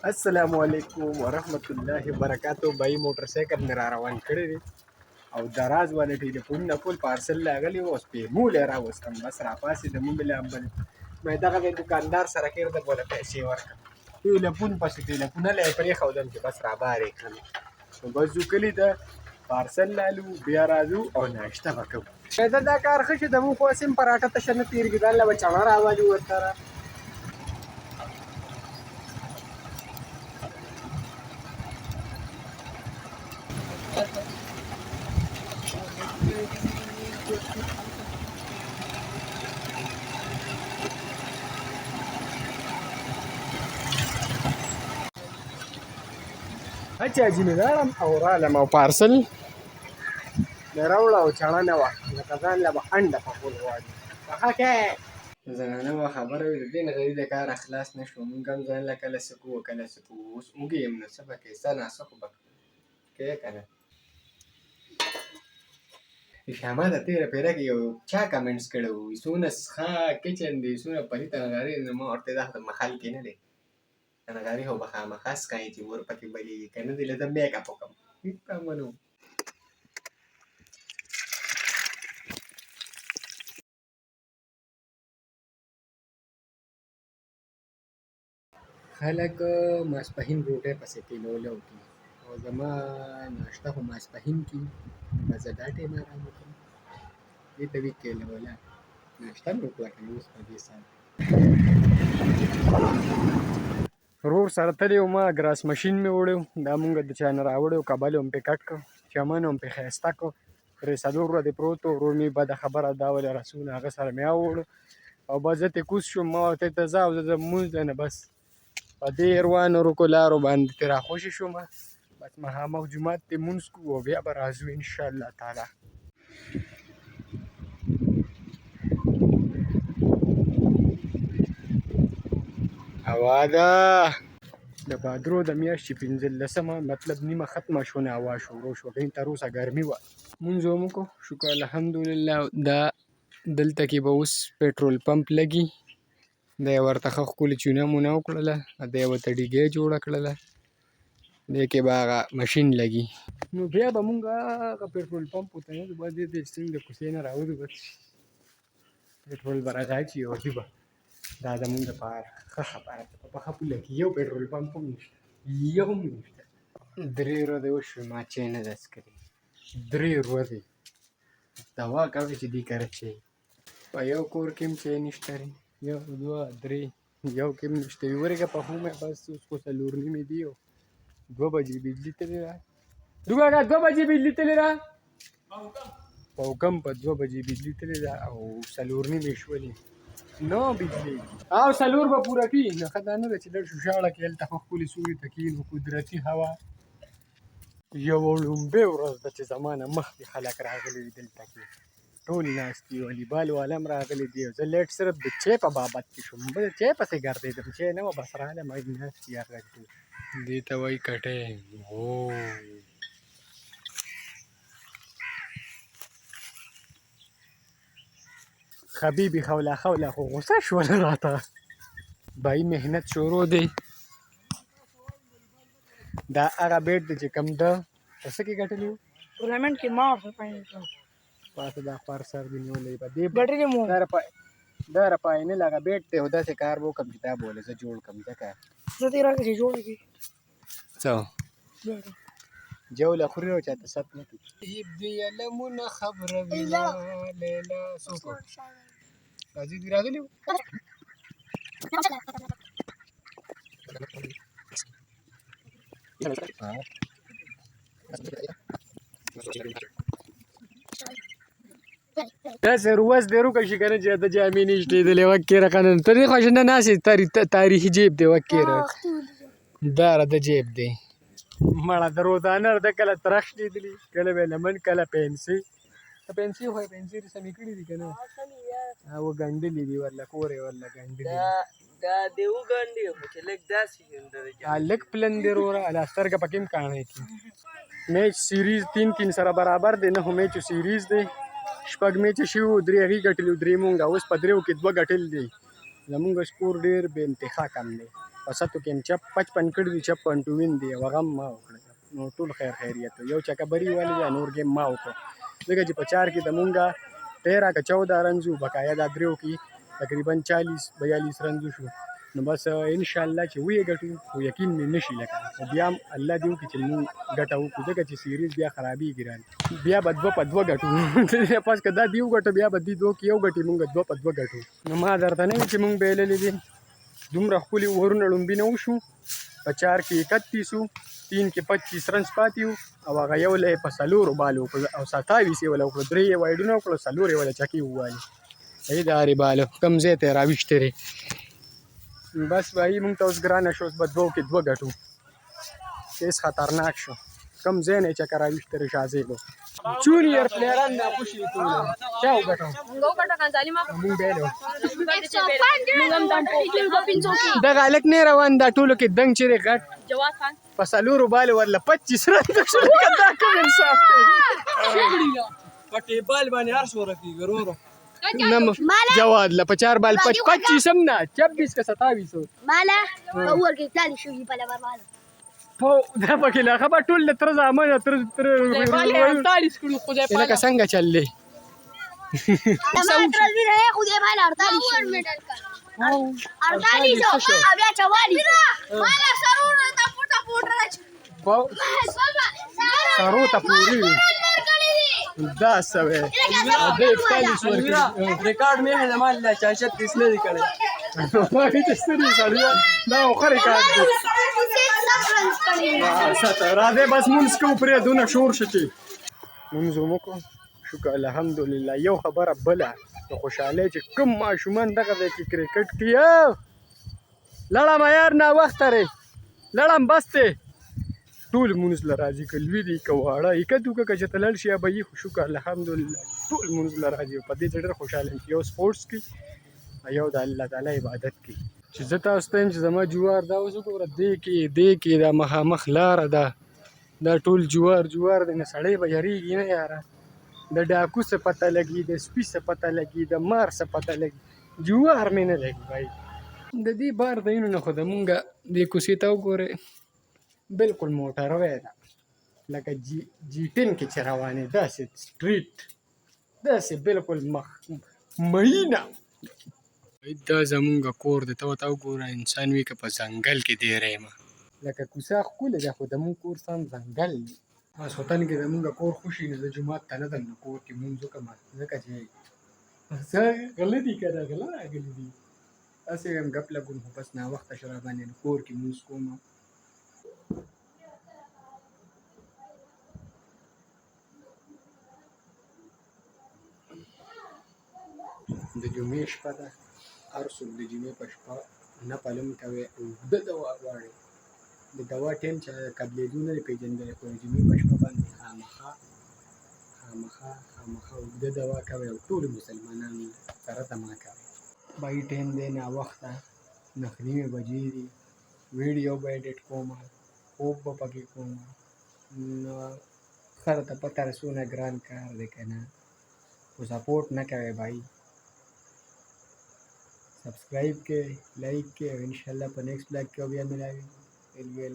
السلام علیکم ورحمت الله وبرکاتو. بای موټر سایکل مې را روان کړی دی او دراز والے ټلیفونونه ټول پارسل راغلي وو. اوس پیمول یې راوستم، بس راپاڅېدم ومې لامبل. مې دغه دی دوکاندار سره کېږدم وله پیسې ورکړم. ټلیفون پسې ټلیفونونه یې پرېښودم چې بس رابار یې کړم. نو بس ځو کلي ته پارسل لالو بیا راځو او ناشته به کوو. دا کار ښه چې زموږ خو هسې هم پراټه تشه نه تېرېږي، دا له به چڼه راولي ورسره. حاجي مې لاړم او رالم او پارسل مې راوړه او چڼه نه وه، لکه ځان له به انډه پخول غواړي. پخه کې زنانه وه خبره وي، د دې نه غریب د کاره خلاص نه شو. مونږ هم ځان له کله څه کوو کله څه کوو. اوس وږي یم نو څه به کوې، څه ناڅه خو به کوې که نه. شامه د تېره پیره کې یو چا کمنټس کړی وو، څونه ښه کچن دی، څونه پلیته نغاري دی. نو ما ورته دا خو د محل کې نه دی، نغاري خو به خامخا ښکایي چې ور پکې بلېږي، که نه دی له زه میک اپ وکړم. هېڅ کم نه و. خلک ماسپښین ډوډۍ پسې کېنولو دي او زما ناشته خو ماسپښین کېږي، بس زه دا ټایمه ارام وکړم، دې ته وي کېلوله. ناشته مې وکړه که نه اوس په دې ساعت. ورور سره تللی وم، ګراس مشین مې وړی و، دا مونږ د چا نه راوړی و، کابل هم پرې کټ کړ، چمن هم پرې ښایسته کړ. 3-4 ورځې پروت و، ورور مې بده خبره دا ولې رسول، هغه سره مې راوړ او بس زه ترې کوز شوم. ما ورته ته ځه او زه ځم لمونځ دی نه، بس په دې روانو رکو لارو باندې ترې راخوشې شوم. بس مخامخ جومات ته لمونځ کوو او بیا به راځو انشاءالله تعالی. هوا ده د بادرو د میاشتې 15مه، مطلب نیمه ختمه شوه، هوا شروع شوه. ګین تر اوسه ګرمي وه. لمونځ مو وکړو، شکر الحمدلله. دا دلته کې به اوس پټرول پمپ لګي، دا یې ورته ښه ښکلې چونه مونه وکړله، دا یې ورته ډیګۍ جوړه کړله، دې کې به هغه مشین لګي. نو بیا به مونږ هغه پټرول پمپ ته نه ځو، بس دې ته سټینګ د کوڅې نه راوځو، بس پټرول به راځي او ځي به. دا زمونږ دپاره ښه خبره ده. په پخه پوله کې یو پټرول پمپ هم نشته، یو هم نشته. 3 ورځې وشوې ما چای نه ده څښلې، 3 ورځې. دوا کوي چې دې کره چای په یو کور کې هم چای نشته دی، 1 2 3 یو کې هم نشته وي. ورېږه پخوم یې، بس اوس خو 4 نیمې دي او 2 بجې بجلي تللې ده. دوکاکا 2 بجې بجلي تللې ده، پوکم په 2 بجې بجلي تللې ده او 4 نیمې شولې نو بجلي او 4 به پوره کړي. نه ښه دا نه ده چې لږ شو شاړه کې هلته ښه ښکلې سوري ته کښېنو، قدرتي هوا. یوه لومبۍ ورځ ده چې زما نه مخکې خلک راغلي دي دلته کې، ټول ناست دي، والیبال والا هم راغلی دی. زه لیټ صرف د چای په بابت کې شوم، بل چای پسې ګرځېدم، چای نه وه، بس رالم ناست دي هغه دې ته وایي کټی. حبیبي خوله خوله خو غوسه شوله راته. بای محنت شروع دی. دا هغه بیټ دی چې کوم ده په څه کې ګټلی و؟ ټورنامنټ کې ما ورسره فاینل کړو. پاسه دا خور سر دی نیولی به دې ګټلی مو دا را فاینل هغه بیټ دی او داسې کار به وکړم چې دا به ولې زه جوړ کړم. ځکه زه دې راکړه چې جوړ کړي څه جوله خوري او چاته ست نه کړي. دې علمونه خبره وینا لیلا څوک و؟ راځي دې راغلي وو. داسې روز دی روکه شي که نه چې د جامې نشتې دلې وکې رقنن ته دې خواشنده ناستې تاریخي جیب دی وکې را دا را د جیب دی مړه د روزانه د کله ترخ لیدلي، کله به لمن، کله پنسي. پنسي خو یې پنسي سمې کړي دي که نه وګنډلي دي ورله کور یې ورله ګنډلي دا دې وګنډې خو چې لږ داسې لږ پلن دی وروره دا سترګه پکې هم کاڼی کړي. میچ سیریز 3-3 سره برابر دی، 9 میچو سیریز دی، 6 میچ شوي وو، 3 هغې ګټلي وو، 3 مونږ. اوس په 3 کې 2 ګټل دي زمونږ سکور ډېر بې انتها کم دی په سطحو کې هم 55 کړي دي 56 ټو وین دی او هغه هم ما وکړه نو ټول خیر خیریت یو چکه بری والی دی نور ګیم ما وکړو ځکه چې په 4 کې زمونږ 13 که 14 رنز وو بقایا دا دریو کې تقریبا 40 42 رنز شو نو بس ان شاء الله چې وی ګټو خو یقین مې نشي لکه بیا هم الله دې وکړي چې موږ ګټو خو ځکه چې سیریز بیا خرابېږي ګران بیا به 2 په 2 ګټو پس که دا دیو ګټو بیا به دې 2 کې یو ګټي موږ 2 په 2 ګټو نو ما درته نه چې موږ بایللې دي دومره ښکلي اورونه لومبي نه وشو په 4 کې 31 وو 3 کې 25 رنز پاتې وو او هغه یو له په 4 بالو او 27 یې ولا وکړو 3 یې وایډونه وکړو 4 یې ولا چکې ووالي ای دارې بالو کم ځای ته راویشتې بس بھائی موږ ته اوس ګرانه شو اوس به 2 کې 2 ګټو کیس خطرناک شو کم ځای نه چکه راویشتې شازیبو جونیئر پلیران نه خوشي ټول چا وګټو موږ بیلو دغه هلک نه روان دا ټولو کې دنګ چیرې غټ جواد خان په 4 بالو ورله 25 رنز شو دا کوم انصاف دی په ټیبل باندې هر څو رکیږي ورورو جواد له 4 بال 25 هم نه 26 که 27 مالا اور کې تالي شو په لور مالا په دا پکې لا خبر ټول تر زمانه تر 48 کړو خو دې لکه څنګه چللې टमाटर भी रहे खुद भाई 48 मेडल का 48 अब या 44 माला सरू ता फुट सरू ता पूरी 10 है दे 41 ورکړي ریکارډ مې نه مال لا 36 نه کړي ما هیڅ ستړي سړیا دا اخر کار دی ساته راځه بس مونږ کو پرې دونه شور شتي مونږ موکو شکر الحمدلله یو خبره بله د خوشحالۍ چې کوم ماشومان دغه ځای کې کرکټ کوي لړم یار ناوخته دی لړم بس دی ټول مونځ له راځي که لوی دي که واړه یې که دوکه که چې ته لاړ شي یا به یې خو شکر الحمدلله ټول مونځ له راځي په دې ځای ډېر خوشحاله یم چې یو سپورټس کوي یو د الله تعالی عبادت کوي چې زه تاسو ته یم چې زما جوار دا اوس وګوره دې کې دا مخامخ لاره ده دا ټول جوار دی نه سړی به یارېږي نه یاره د ډاکو څه پته لګي د سپي څه پته لګي د مار څه پته لګي جوار مې نه لګي بھائی د دې بار ځایونو نه خو زمونږ دې کوڅې ته وګورئ بالکل موټروی ده لکه جي 10 کې چې روانې داسې سټریټ داسې بالکل مینه دا زمونږ کور دی ته ورته وګوره انسان وي که په ځنګل کې دیری یم لکه کوڅه ښکلې ده خو زمونږ کور سم ځنګل دی ماسخوتن کې زمونږ کور خوشي نو زه جومات ته نه ځم نو کور کې مونځ وکړم ځکه چې څه غله دي که نه غله راغلي دي هسې یم ګپ لګوم خو بس ناوخته شو راباندې نو کور کې مونځ کوم د جمعې شپه ده هر څوک د جمعې په شپه نه پلم کوي اوږده دوا غواړي د دوا ټایم چې قبلېدو نه دی پېژندلی خو د جمعې په شپه باندې خامخا اوږده دوا کوي او ټولو مسلمانانو سره دما کوي بای ټایم دی ناوخته 9:30 بجې دي ویډیو به ایډیټ کوم خوب به پکې کوم نو ښه درته پته ده څونه ګران کار دی که نه خو سپورټ نه کوئ بھائی सब्सक्राइब के लाइक के इंशाल्लाह पर नेक्स्ट ब्लॉग के बया मिलाएंगे।